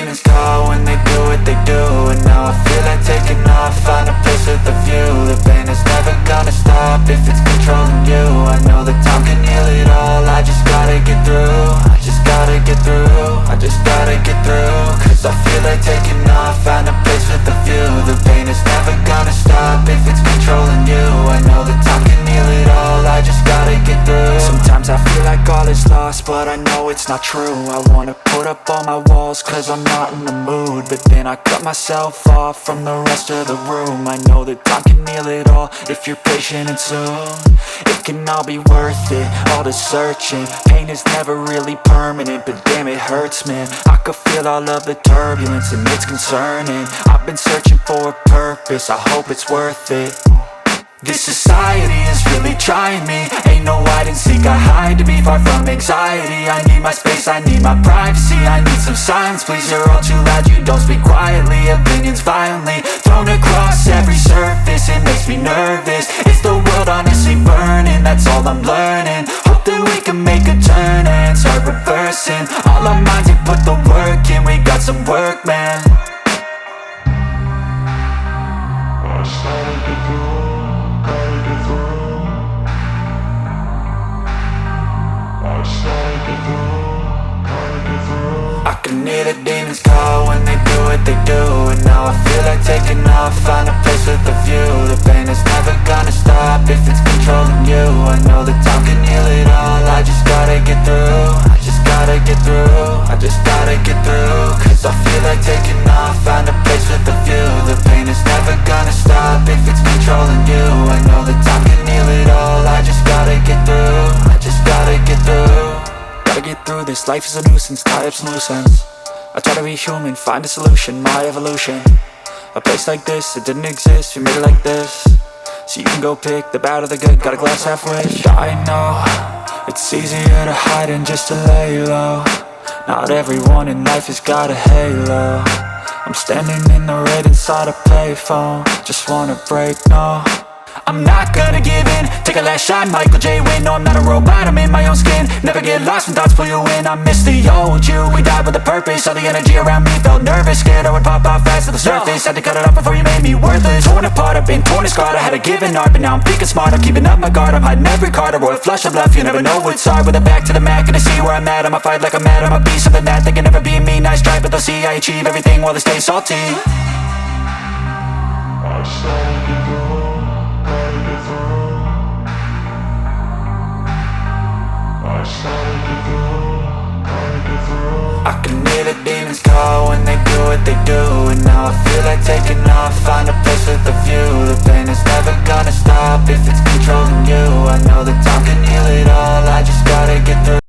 demons call when they do what they do. And now I feel like taking off, find a place with a view. The pain is never gonna stop if it's controlling you. I know that time can heal it all, I just gotta get through. I just gotta get through, I just gotta get through. Cause I feel like taking off, find a place with a view. The pain is never gonna stop if it's controlling you. I know that time can heal it all, I just gotta get through. Sometimes I feel like all is lost, but I know it's not true. I wanna put up all my walls cause I'm not in the mood, but then I cut myself off from the rest of the room. I know that time can heal it all if you're patient and soon. It can all be worth it, all the searching. Pain is never really permanent, but damn it hurts, man. I could feel all of the turbulence and it's concerning. I've been searching for a purpose, I hope it's worth it. This society is really trying me. Ain't no hide and seek, I hide to be far from anxiety. I need my space, I need my privacy. I need some silence, please, you're all too loud. You don't speak quietly, opinions violently thrown across every surface. It makes me nervous, it's the world honestly burning. That's all I'm learning, hope that we can make a turn and start reversing. All our minds, we put the work in, we got some work, man. I started to go. I can hear the demons call when they do what they do. And now I feel like taking off, find a place with a view. The pain is never gonna stop if it's controlling you. I know that time can heal it all, I just gotta get through. I just gotta get through, I just gotta get through. Cause I feel like taking off, find a place with a view. The pain is never gonna stop if it's controlling you. I know that time can heal it all, I just gotta get through. I just gotta get through. Gotta get through this, life is a nuisance, tie up some loose ends. I try to be human, find a solution, my evolution. A place like this, it didn't exist, we made it like this. So you can go pick the bad or the good, got a glass halfway. I know, it's easier to hide than just to lay low. Not everyone in life has got a halo. I'm standing in the red inside a payphone, just wanna break, no. I'm not gonna give in, take a last shot, Michael J. Win. No, I'm not a robot, I'm in my own skin. Never get lost when thoughts pull you in. I miss the old you, we died with a purpose. All the energy around me felt nervous, scared I would pop off fast to the surface. Had to cut it off before you made me worthless. Torn apart, I've been torn and scarred. I had a given art, but now I'm thinking smart. I'm keeping up my guard, I'm hiding every card. A royal flush of love, you never know what's hard. With a back to the mat, gonna see where I'm at. I'ma fight like I'm mad, I'ma be something that they can never be me. Nice try, but they'll see I achieve everything while they stay salty. I started to go, gotta get through. I started to go, gotta get through. I can hear the demons call when they do what they do. And now I feel like taking off, find a place with a view. The